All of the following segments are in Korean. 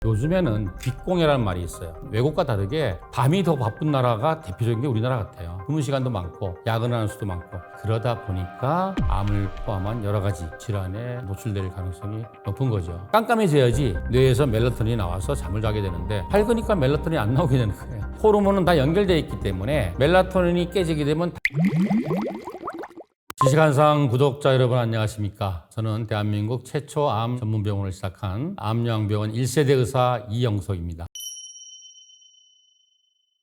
요즘에는 빛공해라는 말이 있어요. 외국과 다르게 밤이 더 바쁜 나라가 대표적인 게 우리나라 같아요. 근무 시간도 많고 야근하는 수도 많고 그러다 보니까 암을 포함한 여러 가지 질환에 노출될 가능성이 높은 거죠. 깜깜해져야지 뇌에서 멜라토닌이 나와서 잠을 자게 되는데 밝으니까 멜라토닌이 안 나오게 되는 거예요. 호르몬은 다 연결되어 있기 때문에 멜라토닌이 깨지게 되면 지식한상 구독자 여러분 안녕하십니까? 저는 대한민국 최초 암 전문병원을 시작한 암요양병원 1세대 의사 이영석입니다.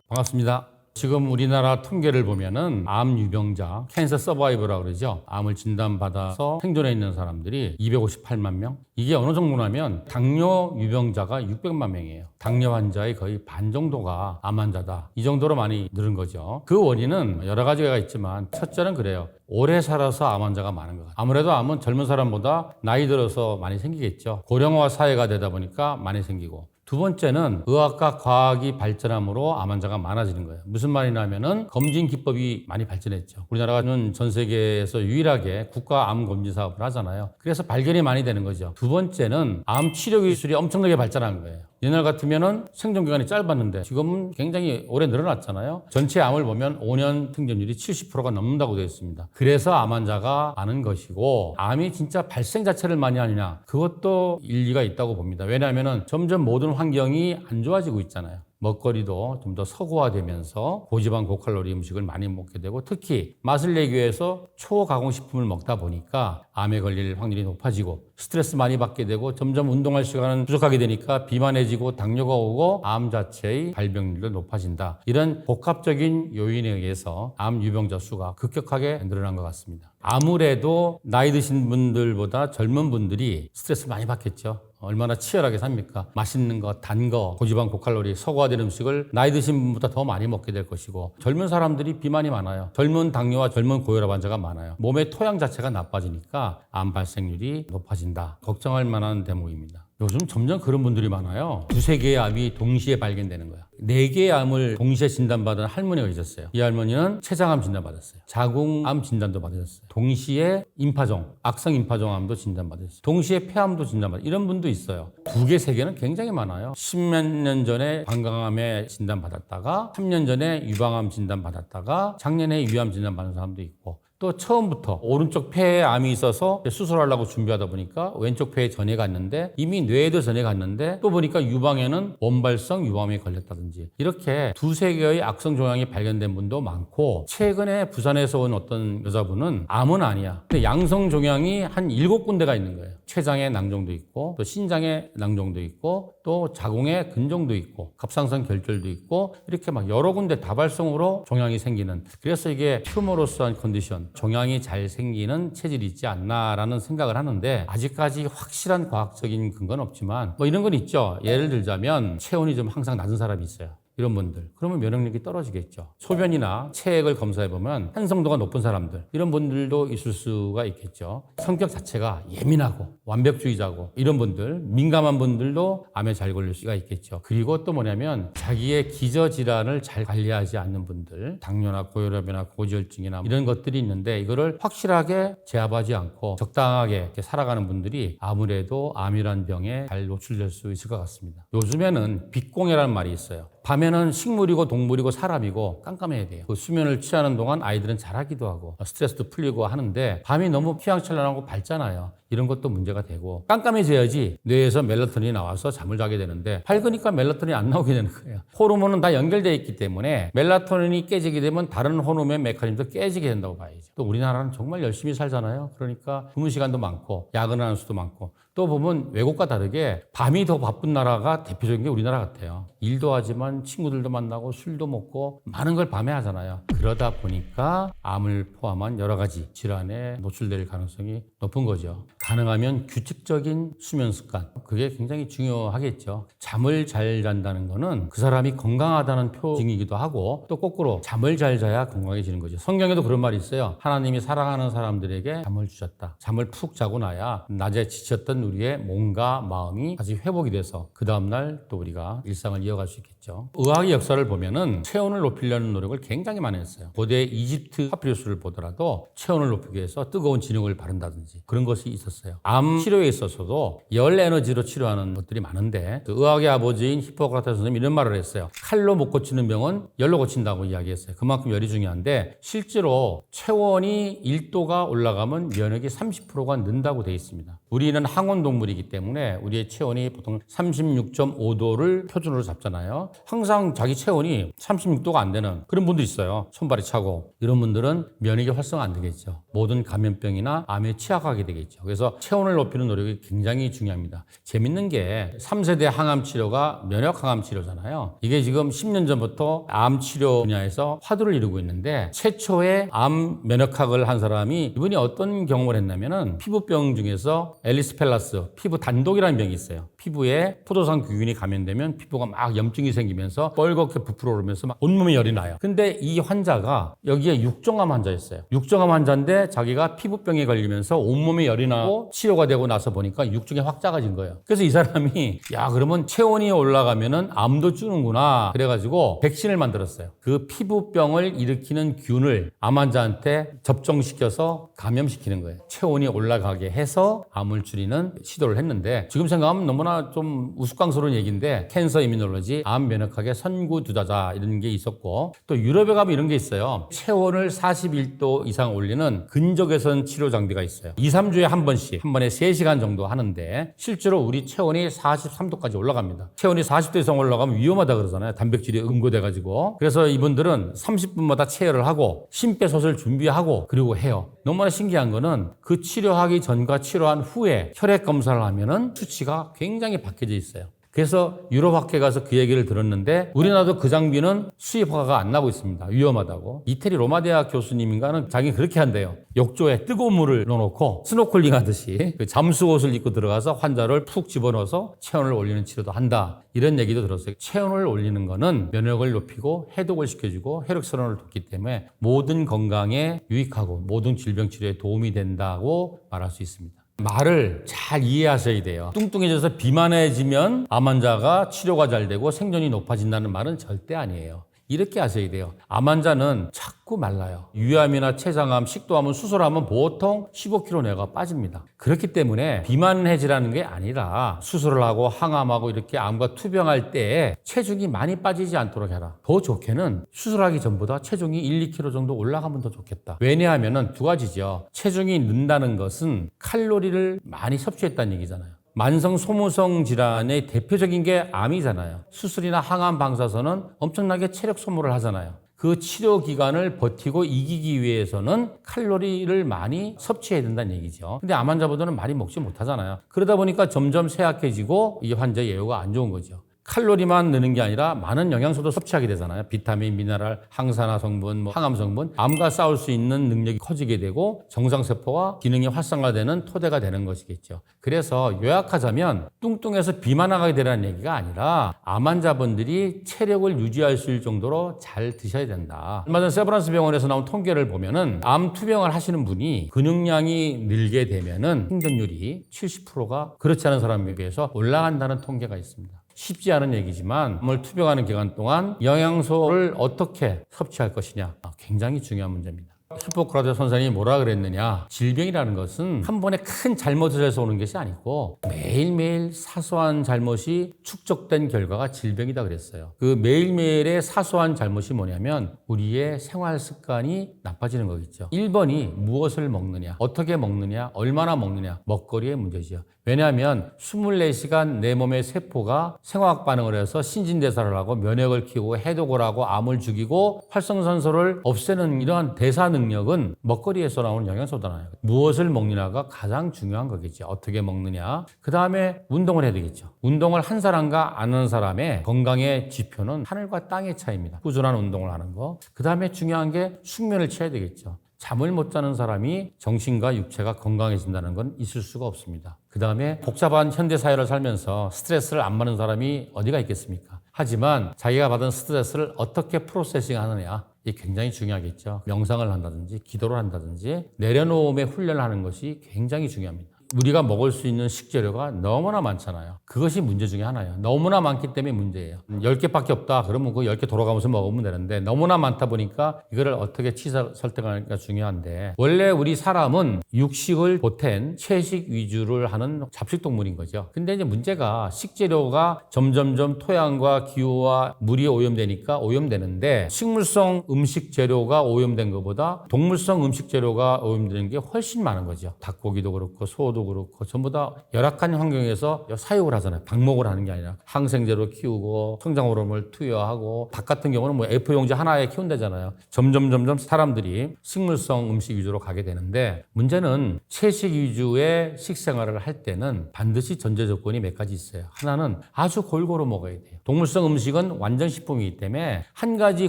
반갑습니다. 지금 우리나라 통계를 보면은 암 유병자, 캔서 서바이버라고 그러죠. 암을 진단받아서 생존해 있는 사람들이 258만 명. 이게 어느 정도냐면 당뇨 유병자가 600만 명이에요. 당뇨 환자의 거의 반 정도가 암 환자다. 이 정도로 많이 늘은 거죠. 그 원인은 여러 가지가 있지만 첫째는 그래요. 오래 살아서 암 환자가 많은 것 같아요. 아무래도 암은 젊은 사람보다 나이 들어서 많이 생기겠죠. 고령화 사회가 되다 보니까 많이 생기고. 두 번째는 의학과 과학이 발전함으로 암 환자가 많아지는 거예요. 무슨 말이냐면은 검진 기법이 많이 발전했죠. 우리나라는 전 세계에서 유일하게 국가 암 검진 사업을 하잖아요. 그래서 발견이 많이 되는 거죠. 두 번째는 암 치료 기술이 엄청나게 발전한 거예요. 옛날 같으면은 생존 기간이 짧았는데 지금은 굉장히 오래 늘어났잖아요. 전체 암을 보면 5년 생존율이 70%가 넘는다고 되어 있습니다. 그래서 암 환자가 많은 것이고 암이 진짜 발생 자체를 많이 하느냐 그것도 일리가 있다고 봅니다. 왜냐하면은 점점 모든 환경이 안 좋아지고 있잖아요. 먹거리도 좀 더 서구화되면서 고지방 고칼로리 음식을 많이 먹게 되고 특히 맛을 내기 위해서 초가공식품을 먹다 보니까 암에 걸릴 확률이 높아지고 스트레스 많이 받게 되고 점점 운동할 시간은 부족하게 되니까 비만해지고 당뇨가 오고 암 자체의 발병률도 높아진다. 이런 복합적인 요인에 의해서 암 유병자 수가 급격하게 늘어난 것 같습니다. 아무래도 나이 드신 분들보다 젊은 분들이 스트레스 많이 받겠죠. 얼마나 치열하게 삽니까? 맛있는 거, 단 거, 고지방 고칼로리, 서구화된 음식을 나이 드신 분보다 더 많이 먹게 될 것이고 젊은 사람들이 비만이 많아요. 젊은 당뇨와 젊은 고혈압 환자가 많아요. 몸의 토양 자체가 나빠지니까 암 발생률이 높아진다. 걱정할 만한 대목입니다. 요즘 점점 그런 분들이 많아요. 두세 개의 암이 동시에 발견되는 거야. 4개의 암을 동시에 진단받은 할머니가 있었어요. 이 할머니는 췌장암 진단받았어요. 자궁암 진단도 받으셨어요. 동시에 임파종, 악성 임파종암도 진단받으셨어요. 동시에 폐암도 진단받았어요. 이런 분도 있어요. 2개, 3개는 굉장히 많아요. 10몇 년 전에 방광암에 진단받았다가 3년 전에 유방암 진단받았다가 작년에 위암 진단받은 사람도 있고 또 처음부터 오른쪽 폐에 암이 있어서 수술하려고 준비하다 보니까 왼쪽 폐에 전해 갔는데 이미 뇌에도 전해 갔는데 또 보니까 유방에는 원발성 유방암에 걸렸다든지 이렇게 2-3개의 악성 종양이 발견된 분도 많고 최근에 부산에서 온 어떤 여자분은 암은 아니야. 근데 양성 종양이 한 7군데가 있는 거예요. 췌장에 낭종도 있고 또 신장에 낭종도 있고 또 자궁에 근종도 있고 갑상선 결절도 있고 이렇게 막 여러 군데 다발성으로 종양이 생기는 그래서 이게 튜머로스한 컨디션 종양이 잘 생기는 체질이 있지 않나라는 생각을 하는데 아직까지 확실한 과학적인 근거는 없지만 뭐 이런 건 있죠. 예를 들자면 체온이 좀 항상 낮은 사람이 있어요. 이런 분들. 그러면 면역력이 떨어지겠죠. 소변이나 체액을 검사해보면 한성도가 높은 사람들, 이런 분들도 있을 수가 있겠죠. 성격 자체가 예민하고 완벽주의자고 이런 분들, 민감한 분들도 암에 잘 걸릴 수가 있겠죠. 그리고 또 뭐냐면 자기의 기저질환을 잘 관리하지 않는 분들, 당뇨나 고혈압이나 고지혈증이나 이런 것들이 있는데 이거를 확실하게 제압하지 않고 적당하게 이렇게 살아가는 분들이 아무래도 암이란 병에 잘 노출될 수 있을 것 같습니다. 요즘에는 빛공해라는 말이 있어요. 밤에는 식물이고 동물이고 사람이고 깜깜해야 돼요. 그 수면을 취하는 동안 아이들은 자라기도 하고 스트레스도 풀리고 하는데 밤이 너무 휘황찬란하고 밝잖아요. 이런 것도 문제가 되고 깜깜해져야지 뇌에서 멜라토닌이 나와서 잠을 자게 되는데 밝으니까 멜라토닌이 안 나오게 되는 거예요. 호르몬은 다 연결되어 있기 때문에 멜라토닌이 깨지게 되면 다른 호르몬 메커니즘도 깨지게 된다고 봐야죠. 또 우리나라는 정말 열심히 살잖아요. 그러니까 근무 시간도 많고 야근하는 수도 많고 또 보면 외국과 다르게 밤이 더 바쁜 나라가 대표적인 게 우리나라 같아요. 일도 하지만 친구들도 만나고 술도 먹고 많은 걸 밤에 하잖아요. 그러다 보니까 암을 포함한 여러 가지 질환에 노출될 가능성이 높은 거죠. 가능하면 규칙적인 수면 습관, 그게 굉장히 중요하겠죠. 잠을 잘 잔다는 거는 그 사람이 건강하다는 표징이기도 하고 또 거꾸로 잠을 잘 자야 건강해지는 거죠. 성경에도 그런 말이 있어요. 하나님이 사랑하는 사람들에게 잠을 주셨다. 잠을 푹 자고 나야 낮에 지쳤던 우리의 몸과 마음이 다시 회복이 돼서 그 다음날 또 우리가 일상을 이어갈 수 있겠죠. 의학의 역사를 보면은 체온을 높이려는 노력을 굉장히 많이 했어요. 고대 이집트 파피루스를 보더라도 체온을 높이기 위해서 뜨거운 진흙을 바른다든지 한다든지 그런 것이 있었어요. 암 치료에 있어서도 열 에너지로 치료하는 것들이 많은데 그 의학의 아버지인 히포크라테스 선생님이 이런 말을 했어요. 칼로 못 고치는 병은 열로 고친다고 이야기했어요. 그만큼 열이 중요한데 실제로 체온이 1도가 올라가면 면역이 30%가 는다고 되어 있습니다. 우리는 항온 동물이기 때문에 우리의 체온이 보통 36.5도를 표준으로 잡잖아요. 항상 자기 체온이 36도가 안 되는 그런 분들 있어요. 손발이 차고 이런 분들은 면역이 활성화 안 되겠죠. 모든 감염병이나 암에 취약하게 되겠죠. 그래서 체온을 높이는 노력이 굉장히 중요합니다. 재밌는 게 3세대 항암 치료가 면역 항암 치료잖아요. 이게 지금 10년 전부터 암 치료 분야에서 화두를 이루고 있는데 최초의 암 면역학을 한 사람이 이분이 어떤 경험을 했냐면은 피부병 중에서 엘리스펠라스 피부 단독이라는 병이 있어요. 피부에 포도상 규균이 감염되면 피부가 막 염증이 생기면서 뻘겋게 부풀어 오르면서 막 온몸에 열이 나요. 근데 이 환자가 여기에 육종암 환자였어요. 육종암 환자인데 자기가 피부병에 걸리면서 온몸에 열이 나고 치료가 되고 나서 보니까 육중이 확 작아진 거예요. 그래서 이 사람이 야 그러면 체온이 올라가면은 암도 주는구나 그래가지고 백신을 만들었어요. 그 피부병을 일으키는 균을 암 환자한테 접종시켜서 감염시키는 거예요. 체온이 올라가게 해서 암을 줄이는 시도를 했는데 지금 생각하면 너무나 좀 우스꽝스러운 얘기인데 캔서 이뮤놀로지, 암 면역학의 선구주자자 이런 게 있었고 또 유럽에 가면 이런 게 있어요. 체온을 41도 이상 올리는 근적외선 치료 장비가 있어요. 2, 3주에 한 번씩 한 번에 3시간 정도 하는데 실제로 우리 체온이 43도까지 올라갑니다. 체온이 40도 이상 올라가면 위험하다 그러잖아요. 단백질이 응고돼가지고. 그래서 이분들은 30분마다 체열을 하고 심폐소생술 준비하고 그리고 해요. 너무나 신기한 거는 그 치료하기 전과 치료한 후에 혈액 검사를 하면은 수치가 굉장히 바뀌어져 있어요. 그래서 유럽학회 가서 그 얘기를 들었는데 우리나라도 그 장비는 수입 허가가 안 나고 있습니다. 위험하다고. 이태리 로마대학 교수님인가는 자기는 그렇게 한대요. 욕조에 뜨거운 물을 넣어놓고 스노클링 하듯이 그 잠수옷을 입고 들어가서 환자를 푹 집어넣어서 체온을 올리는 치료도 한다. 이런 얘기도 들었어요. 체온을 올리는 거는 면역을 높이고 해독을 시켜주고 혈액순환을 돕기 때문에 모든 건강에 유익하고 모든 질병 치료에 도움이 된다고 말할 수 있습니다. 말을 잘 이해하셔야 돼요. 뚱뚱해져서 비만해지면 암 환자가 치료가 잘 되고 생존이 높아진다는 말은 절대 아니에요. 이렇게 하셔야 돼요. 암 환자는 자꾸 말라요. 유암이나 췌장암, 식도암은 수술하면 보통 15kg 내가 빠집니다. 그렇기 때문에 비만해지라는 게 아니라 수술을 하고 항암하고 이렇게 암과 투병할 때 체중이 많이 빠지지 않도록 해라. 더 좋게는 수술하기 전보다 체중이 1, 2kg 정도 올라가면 더 좋겠다. 왜냐하면 두 가지죠. 체중이 는다는 것은 칼로리를 많이 섭취했다는 얘기잖아요. 만성 소모성 질환의 대표적인 게 암이잖아요. 수술이나 항암 방사선은 엄청나게 체력 소모를 하잖아요. 그 치료 기간을 버티고 이기기 위해서는 칼로리를 많이 섭취해야 된다는 얘기죠. 근데 암 환자분들은 많이 먹지 못하잖아요. 그러다 보니까 점점 쇠약해지고 이 환자 예후가 안 좋은 거죠. 칼로리만 느는 게 아니라 많은 영양소도 섭취하게 되잖아요. 비타민, 미네랄, 항산화 성분, 항암 성분. 암과 싸울 수 있는 능력이 커지게 되고 정상세포와 기능이 활성화되는 토대가 되는 것이겠죠. 그래서 요약하자면 뚱뚱해서 비만하게 되라는 얘기가 아니라 암 환자분들이 체력을 유지할 수 있을 정도로 잘 드셔야 된다. 얼마 전 세브란스 병원에서 나온 통계를 보면은 암 투병을 하시는 분이 근육량이 늘게 되면은 생존율이 70%가 그렇지 않은 사람에 비해서 올라간다는 통계가 있습니다. 쉽지 않은 얘기지만 암을 투병하는 기간 동안 영양소를 어떻게 섭취할 것이냐 굉장히 중요한 문제입니다. 히포크라테스 선생님이 뭐라 그랬느냐. 질병이라는 것은 한 번에 큰 잘못을 해서 오는 것이 아니고 매일매일 사소한 잘못이 축적된 결과가 질병이다 그랬어요. 그 매일매일의 사소한 잘못이 뭐냐면 우리의 생활 습관이 나빠지는 거겠죠. 1번이 무엇을 먹느냐, 어떻게 먹느냐, 얼마나 먹느냐, 먹거리의 문제죠. 왜냐하면 24시간 내 몸의 세포가 생화학 반응을 해서 신진대사를 하고 면역을 키우고 해독을 하고 암을 죽이고 활성산소를 없애는 이러한 대사 능력은 먹거리에서 나오는 영양소잖아요. 무엇을 먹느냐가 가장 중요한 거겠죠. 어떻게 먹느냐. 그 다음에 운동을 해야 되겠죠. 운동을 한 사람과 안 하는 사람의 건강의 지표는 하늘과 땅의 차이입니다. 꾸준한 운동을 하는 거. 그 다음에 중요한 게 숙면을 취해야 되겠죠. 잠을 못 자는 사람이 정신과 육체가 건강해진다는 건 있을 수가 없습니다. 그 다음에 복잡한 현대사회를 살면서 스트레스를 안 받는 사람이 어디가 있겠습니까? 하지만 자기가 받은 스트레스를 어떻게 프로세싱 하느냐, 이게 굉장히 중요하겠죠. 명상을 한다든지 기도를 한다든지 내려놓음의 훈련을 하는 것이 굉장히 중요합니다. 우리가 먹을 수 있는 식재료가 너무나 많잖아요. 그것이 문제 중에 하나예요. 너무나 많기 때문에 문제예요. 10개밖에 없다. 그러면 그 10개 돌아가면서 먹으면 되는데 너무나 많다 보니까 이거를 어떻게 설득하니까 중요한데 원래 우리 사람은 육식을 보탠 채식 위주를 하는 잡식동물인 거죠. 근데 이제 문제가 식재료가 점점점 토양과 기후와 물이 오염되니까 오염되는데 식물성 음식 재료가 오염된 것보다 동물성 음식 재료가 오염되는 게 훨씬 많은 거죠. 닭고기도 그렇고 소도 그렇고 전부 다 열악한 환경에서 사육을 하잖아요. 방목을 하는 게 아니라 항생제로 키우고 성장호르몬을 투여하고 닭 같은 경우는 뭐 A4용지 하나에 키운다잖아요. 점점 사람들이 식물성 음식 위주로 가게 되는데 문제는 채식 위주의 식생활을 할 때는 반드시 전제 조건이 몇 가지 있어요. 하나는 아주 골고루 먹어야 돼요. 동물성 음식은 완전 식품이기 때문에 한 가지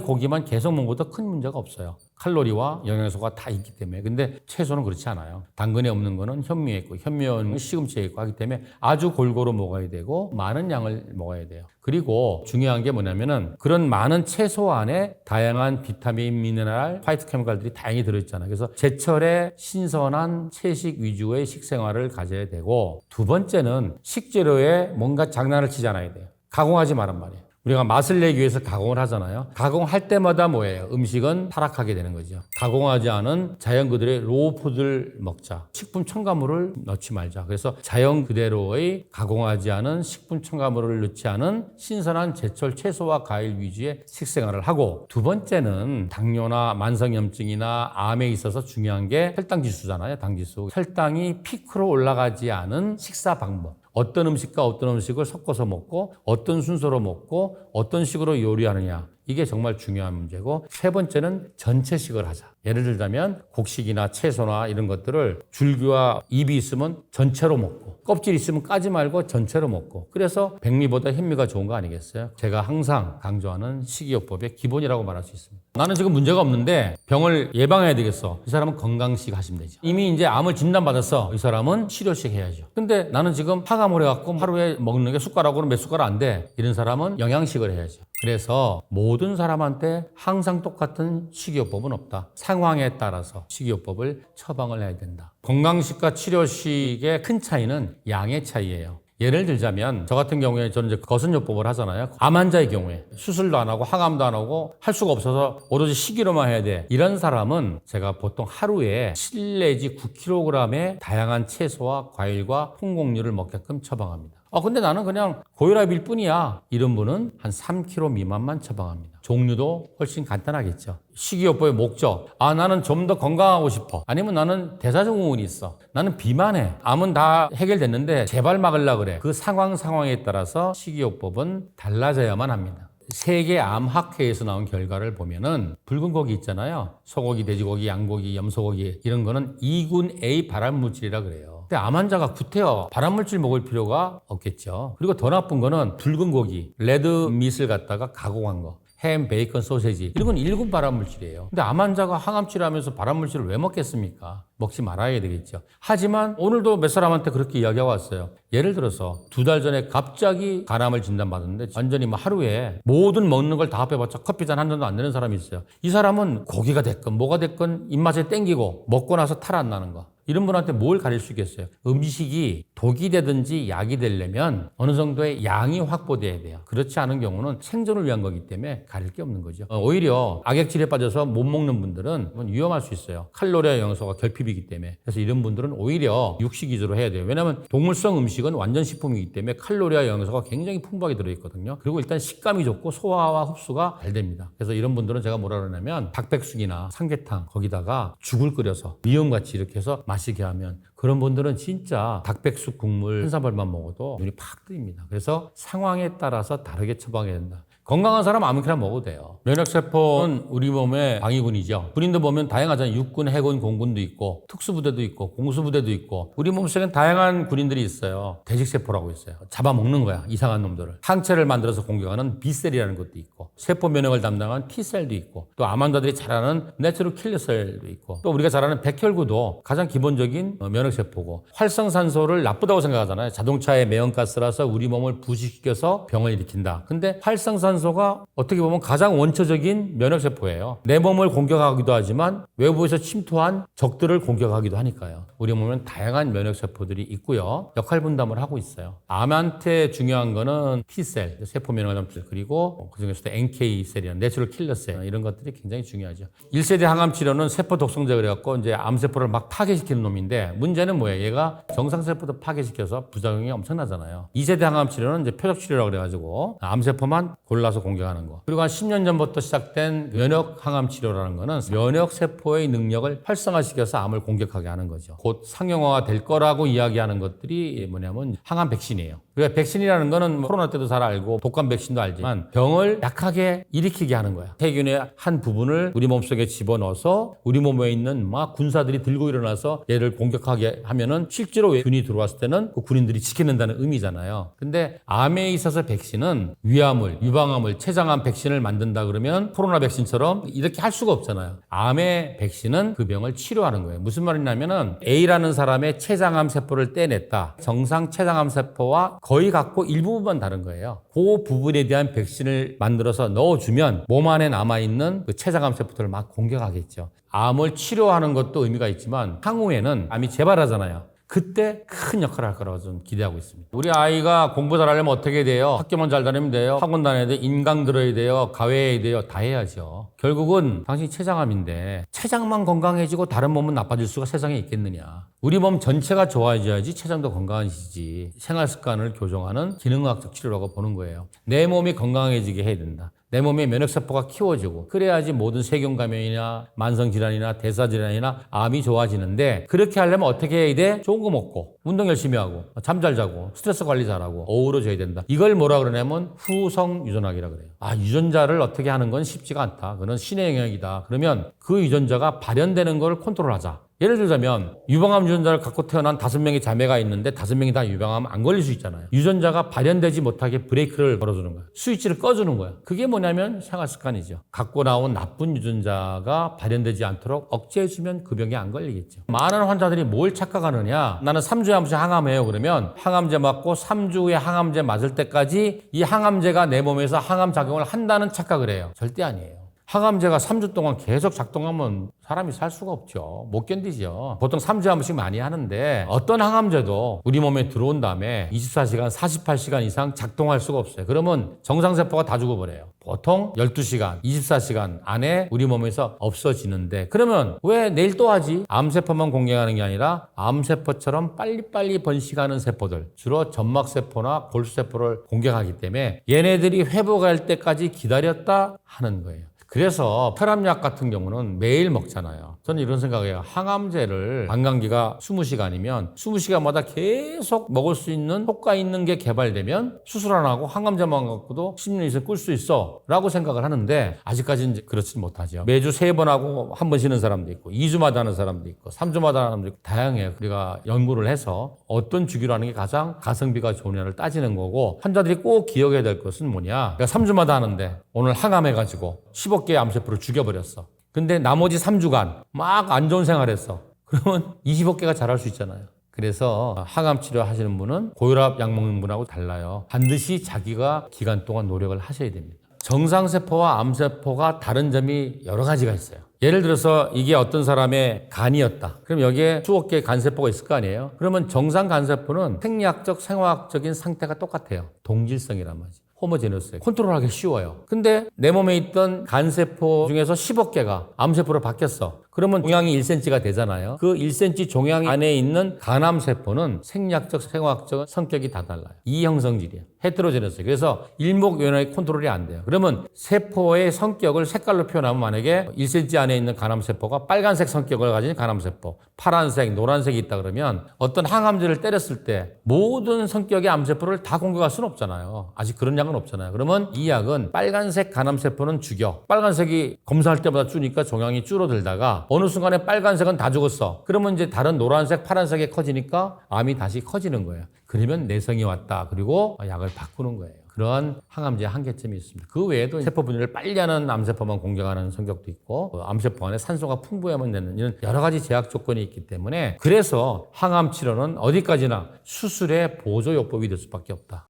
고기만 계속 먹는 것도 큰 문제가 없어요. 칼로리와 영양소가 다 있기 때문에. 근데 채소는 그렇지 않아요. 당근에 없는 거는 현미에 있고 현미는 시금치에 있고 하기 때문에 아주 골고루 먹어야 되고 많은 양을 먹어야 돼요. 그리고 중요한 게 뭐냐면은 그런 많은 채소 안에 다양한 비타민, 미네랄, 화이트 케미칼들이 다양히 들어있잖아요. 그래서 제철에 신선한 채식 위주의 식생활을 가져야 되고 두 번째는 식재료에 뭔가 장난을 치지 않아야 돼요. 가공하지 말란 말이에요. 우리가 맛을 내기 위해서 가공을 하잖아요. 가공할 때마다 뭐예요? 음식은 타락하게 되는 거죠. 가공하지 않은 자연 그대로의 로우푸드를 먹자. 식품 첨가물을 넣지 말자. 그래서 자연 그대로의 가공하지 않은 식품 첨가물을 넣지 않은 신선한 제철 채소와 과일 위주의 식생활을 하고 두 번째는 당뇨나 만성염증이나 암에 있어서 중요한 게 혈당 지수잖아요. 당 지수. 혈당이 피크로 올라가지 않은 식사 방법. 어떤 음식과 어떤 음식을 섞어서 먹고 어떤 순서로 먹고 어떤 식으로 요리하느냐. 이게 정말 중요한 문제고 세 번째는 전체식을 하자. 예를 들자면 곡식이나 채소나 이런 것들을 줄기와 잎이 있으면 전체로 먹고 껍질 있으면 까지 말고 전체로 먹고 그래서 백미보다 현미가 좋은 거 아니겠어요? 제가 항상 강조하는 식이요법의 기본이라고 말할 수 있습니다. 나는 지금 문제가 없는데 병을 예방해야 되겠어. 이 사람은 건강식 하시면 되죠. 이미 이제 암을 진단받았어. 이 사람은 치료식 해야죠. 근데 나는 지금 파감을 해갖고 하루에 먹는 게 숟가락으로 몇 숟가락 안 돼. 이런 사람은 영양식을 해야죠. 그래서 모든 사람한테 항상 똑같은 식이요법은 없다. 상황에 따라서 식이요법을 처방을 해야 된다. 건강식과 치료식의 큰 차이는 양의 차이예요. 예를 들자면 저 같은 경우에 저는 이제 거선요법을 하잖아요. 암 환자의 경우에 수술도 안 하고 항암도 안 하고 할 수가 없어서 오로지 식이로만 해야 돼. 이런 사람은 제가 보통 하루에 7 내지 9kg의 다양한 채소와 과일과 통곡류를 먹게끔 처방합니다. 근데 나는 그냥 고혈압일 뿐이야. 이런 분은 한 3kg 미만만 처방합니다. 종류도 훨씬 간단하겠죠. 식이요법의 목적. 나는 좀 더 건강하고 싶어. 아니면 나는 대사증후군이 있어. 나는 비만해. 암은 다 해결됐는데 재발 막으려고 그래. 그 상황에 따라서 식이요법은 달라져야만 합니다. 세계 암학회에서 나온 결과를 보면은 붉은 고기 있잖아요. 소고기, 돼지고기, 양고기, 염소고기 이런 거는 2군 A 발암물질이라 그래요. 근데 암 환자가 구태여 발암물질 먹을 필요가 없겠죠. 그리고 더 나쁜 거는 붉은 고기, 레드밋을 갖다가 가공한 거. 햄, 베이컨, 소세지 이런 건 1군 발암물질이에요. 근데 암 환자가 항암 치료하면서 발암물질을 왜 먹겠습니까? 먹지 말아야 되겠죠. 하지만 오늘도 몇 사람한테 그렇게 이야기가 왔어요. 예를 들어서 2달 전에 갑자기 간암을 진단받았는데 완전히 하루에 모든 먹는 걸 다 합해봤자 커피 잔 한 잔도 안 되는 사람이 있어요. 이 사람은 고기가 됐건 뭐가 됐건 입맛에 땡기고 먹고 나서 탈 안 나는 거. 이런 분한테 뭘 가릴 수 있겠어요? 음식이 독이 되든지 약이 되려면 어느 정도의 양이 확보돼야 돼요. 그렇지 않은 경우는 생존을 위한 거기 때문에 가릴 게 없는 거죠. 오히려 악액질에 빠져서 못 먹는 분들은 위험할 수 있어요. 칼로리와 영양소가 결핍이기 때문에. 그래서 이런 분들은 오히려 육식 위주로 해야 돼요. 왜냐하면 동물성 음식은 완전 식품이기 때문에 칼로리와 영양소가 굉장히 풍부하게 들어있거든요. 그리고 일단 식감이 좋고 소화와 흡수가 잘 됩니다. 그래서 이런 분들은 제가 뭐라 그러냐면 닭백숙이나 삼계탕 거기다가 죽을 끓여서 미음같이 이렇게 해서 마시게 하면 그런 분들은 진짜 닭백숙 국물 한 사발만 먹어도 눈이 팍 뜨입니다. 그래서 상황에 따라서 다르게 처방해야 된다. 건강한 사람 아무렇게나 먹어도 돼요. 면역세포는 우리 몸의 방위군이죠. 군인도 보면 다양하잖아요. 육군, 해군, 공군도 있고 특수부대도 있고 공수부대도 있고 우리 몸속엔 다양한 군인들이 있어요. 대직세포라고 있어요. 잡아먹는 거야. 이상한 놈들을. 항체를 만들어서 공격하는 B셀이라는 것도 있고 세포 면역을 담당한 T셀도 있고 또 암 환자들이 잘 아는 내추럴 킬러셀도 있고 또 우리가 잘 아는 백혈구도 가장 기본적인 면역세포고 활성산소를 나쁘다고 생각하잖아요. 자동차의 매연가스라서 우리 몸을 부식시켜서 병을 일으킨다. 근데 활성산소 항암소가 어떻게 보면 가장 원초적인 면역세포예요. 내 몸을 공격하기도 하지만 외부에서 침투한 적들을 공격하기도 하니까요. 우리 몸에는 다양한 면역세포들이 있고요. 역할 분담을 하고 있어요. 암한테 중요한 거는 T셀, 세포 면역점들, 그리고 그중에서도 NK셀이나 내추럴 킬러셀, 이런 것들이 굉장히 중요하죠. 1세대 항암 치료는 세포 독성제 그래갖고 이제 암세포를 막 파괴시키는 놈인데, 문제는 뭐예요? 얘가 정상세포도 파괴시켜서 부작용이 엄청나잖아요. 2세대 항암 치료는 이제 표적 치료라고 그래가지고 암세포만 골라서 공격하는 거. 그리고 한 10년 전부터 시작된 면역 항암 치료라는 거는 면역세포의 능력을 활성화시켜서 암을 공격하게 하는 거죠. 곧 상용화가 될 거라고 이야기하는 것들이 뭐냐면 항암 백신이에요. 그러니까 백신이라는 거는 코로나 때도 잘 알고 독감 백신도 알지만 병을 약하게 일으키게 하는 거야. 세균의 한 부분을 우리 몸속에 집어넣어서 우리 몸에 있는 막 군사들이 들고 일어나서 얘를 공격하게 하면은 실제로 균이 들어왔을 때는 그 군인들이 지켜낸다는 의미잖아요. 근데 암에 있어서 백신은 위암을, 유방암을, 췌장암 백신을 만든다 그러면 코로나 백신처럼 이렇게 할 수가 없잖아요. 암의 백신은 그 병을 치료하는 거예요. 무슨 말이냐면은 A라는 사람의 췌장암 세포를 떼냈다. 정상 췌장암 세포와 거의 같고 일부분만 다른 거예요. 그 부분에 대한 백신을 만들어서 넣어주면 몸 안에 남아있는 그 췌장암 세포들을 막 공격하겠죠. 암을 치료하는 것도 의미가 있지만 향후에는 암이 재발하잖아요. 그때 큰 역할을 할 거라고 저는 기대하고 있습니다. 우리 아이가 공부 잘하려면 어떻게 돼요? 학교만 잘 다니면 돼요? 학원 다녀야 돼요? 인강 들어야 돼요? 가외해야 돼요? 다 해야죠. 결국은 당신이 췌장암인데 췌장만 건강해지고 다른 몸은 나빠질 수가 세상에 있겠느냐. 우리 몸 전체가 좋아져야지 췌장도 건강해지지. 생활습관을 교정하는 기능학적 치료라고 보는 거예요. 내 몸이 건강해지게 해야 된다. 내 몸의 면역세포가 키워지고 그래야지 모든 세균 감염이나 만성질환이나 대사질환이나 암이 좋아지는데, 그렇게 하려면 어떻게 해야 돼? 좋은 거 먹고 운동 열심히 하고 잠 잘 자고 스트레스 관리 잘하고 어우러져야 된다. 이걸 뭐라 그러냐면 후성 유전학이라 그래요. 유전자를 어떻게 하는 건 쉽지가 않다. 그건 신의 영역이다. 그러면 그 유전자가 발현되는 걸 컨트롤하자. 예를 들자면 유방암 유전자를 갖고 태어난 5명의 자매가 있는데 5명이 다 유방암 안 걸릴 수 있잖아요. 유전자가 발현되지 못하게 브레이크를 걸어주는 거야. 스위치를 꺼주는 거야. 그게 뭐냐면 생활습관이죠. 갖고 나온 나쁜 유전자가 발현되지 않도록 억제해주면 그 병에 안 걸리겠죠. 많은 환자들이 뭘 착각하느냐. 나는 3주에 한 번씩 항암해요. 그러면 항암제 맞고 3주 후에 항암제 맞을 때까지 이 항암제가 내 몸에서 항암 작용을 한다는 착각을 해요. 절대 아니에요. 항암제가 3주 동안 계속 작동하면 사람이 살 수가 없죠. 못 견디죠. 보통 3주에 한 번씩 많이 하는데 어떤 항암제도 우리 몸에 들어온 다음에 24시간, 48시간 이상 작동할 수가 없어요. 그러면 정상세포가 다 죽어버려요. 보통 12시간, 24시간 안에 우리 몸에서 없어지는데, 그러면 왜 내일 또 하지? 암세포만 공격하는 게 아니라 암세포처럼 빨리빨리 번식하는 세포들, 주로 점막세포나 골수세포를 공격하기 때문에 얘네들이 회복할 때까지 기다렸다 하는 거예요. 그래서 혈압약 같은 경우는 매일 먹잖아요. 저는 이런 생각이에요. 항암제를 관광기가 20시간이면 20시간마다 계속 먹을 수 있는 효과 있는 게 개발되면 수술 안 하고 항암제만 갖고도 10년 이상 끌 수 있어 라고 생각을 하는데, 아직까지는 그렇지 못하죠. 매주 3번 하고 1번 쉬는 사람도 있고 2주마다 하는 사람도 있고 3주마다 하는 사람도 있고 다양해요. 우리가 연구를 해서 어떤 주기로 하는 게 가장 가성비가 좋으냐를 따지는 거고, 환자들이 꼭 기억해야 될 것은 뭐냐. 내가 3주마다 하는데 오늘 항암해가지고 15개의 암세포를 죽여버렸어. 근데 나머지 3주간 막 안 좋은 생활했어. 그러면 25개가 자랄 수 있잖아요. 그래서 항암 치료 하시는 분은 고혈압 약 먹는 분하고 달라요. 반드시 자기가 기간 동안 노력을 하셔야 됩니다. 정상세포와 암세포가 다른 점이 여러 가지가 있어요. 예를 들어서 이게 어떤 사람의 간이었다. 그럼 여기에 수억 개의 간세포가 있을 거 아니에요? 그러면 정상 간세포는 생리학적, 생화학적인 상태가 똑같아요. 동질성이란 말이지. 호모제너스예요. 컨트롤하기 쉬워요. 근데 내 몸에 있던 간세포 중에서 10억 개가 암세포로 바뀌었어. 그러면 종양이 1cm가 되잖아요. 그 1cm 종양 안에 있는 간암세포는 생리학적, 생화학적 성격이 다 달라요. 이형성질이에요. 헤테로제너스예요. 그래서 일목요연하게 컨트롤이 안 돼요. 그러면 세포의 성격을 색깔로 표현하면, 만약에 1cm 안에 있는 간암세포가 빨간색 성격을 가진 간암세포, 파란색, 노란색이 있다 그러면 어떤 항암제를 때렸을 때 모든 성격의 암세포를 다 공격할 수는 없잖아요. 아직 그런 약은 없잖아요. 그러면 이 약은 빨간색 간암세포는 죽여. 빨간색이 검사할 때보다 주니까 종양이 줄어들다가 어느 순간에 빨간색은 다 죽었어. 그러면 이제 다른 노란색, 파란색이 커지니까 암이 다시 커지는 거예요. 그러면 내성이 왔다. 그리고 약을 바꾸는 거예요. 그러한 항암제의 한계점이 있습니다. 그 외에도 세포 분열을 빨리 하는 암세포만 공격하는 성격도 있고, 암세포 안에 산소가 풍부하면 되는 이런 여러 가지 제약 조건이 있기 때문에, 그래서 항암 치료는 어디까지나 수술의 보조요법이 될 수밖에 없다.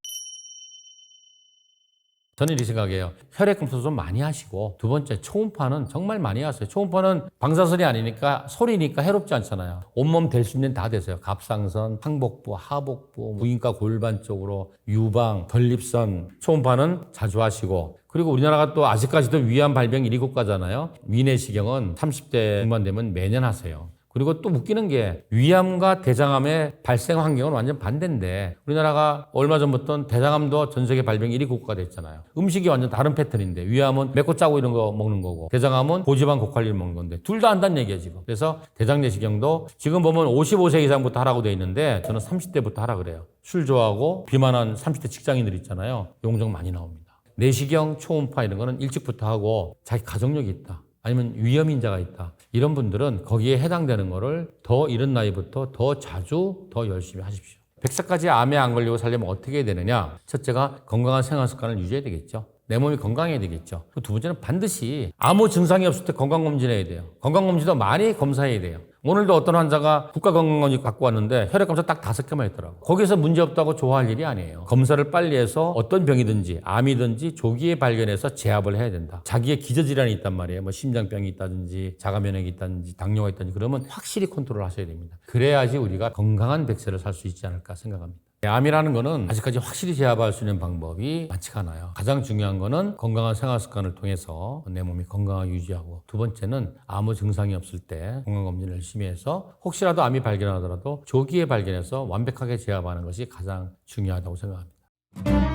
저는 이 생각이에요. 혈액검사 좀 많이 하시고 두 번째 초음파는 정말 많이 하세요. 초음파는 방사선이 아니니까 소리니까 해롭지 않잖아요. 온몸 될 수 있는 다 되세요. 갑상선, 상복부, 하복부, 부인과 골반 쪽으로 유방, 전립선 초음파는 자주 하시고 그리고 우리나라가 또 아직까지도 위암 발병 1위 국가잖아요. 위내시경은 30대 중반 되면 매년 하세요. 그리고 또 웃기는 게 위암과 대장암의 발생 환경은 완전 반대인데 우리나라가 얼마 전부터는 대장암도 전 세계 발병 1위 국가가 됐잖아요. 음식이 완전 다른 패턴인데 위암은 맵고 짜고 이런 거 먹는 거고 대장암은 고지방 고칼륨 먹는 건데 둘 다 한다는 얘기예요 지금. 그래서 대장내시경도 지금 보면 55세 이상부터 하라고 돼 있는데 저는 30대부터 하라 그래요. 술 좋아하고 비만한 30대 직장인들 있잖아요. 용적 많이 나옵니다. 내시경, 초음파 이런 거는 일찍부터 하고 자기 가족력이 있다. 아니면 위험인자가 있다. 이런 분들은 거기에 해당되는 거를 더 이른 나이부터 더 자주 더 열심히 하십시오. 100세까지 암에 안 걸리고 살려면 어떻게 해야 되느냐? 첫째가 건강한 생활 습관을 유지해야 되겠죠. 내 몸이 건강해야 되겠죠. 두 번째는 반드시 아무 증상이 없을 때 건강검진해야 돼요. 건강검진도 많이 검사해야 돼요. 오늘도 어떤 환자가 국가건강검진 갖고 왔는데 혈액검사 딱 5개만 했더라고. 거기서 문제없다고 좋아할 일이 아니에요. 검사를 빨리 해서 어떤 병이든지 암이든지 조기에 발견해서 제압을 해야 된다. 자기의 기저질환이 있단 말이에요. 뭐 심장병이 있다든지 자가면역이 있다든지 당뇨가 있다든지 그러면 확실히 컨트롤 하셔야 됩니다. 그래야지 우리가 건강한 100세를 살 수 있지 않을까 생각합니다. 암이라는 거는 아직까지 확실히 제압할 수 있는 방법이 많지가 않아요. 가장 중요한 거는 건강한 생활 습관을 통해서 내 몸이 건강하게 유지하고 두 번째는 아무 증상이 없을 때 건강검진을 열심히 해서 혹시라도 암이 발견하더라도 조기에 발견해서 완벽하게 제압하는 것이 가장 중요하다고 생각합니다.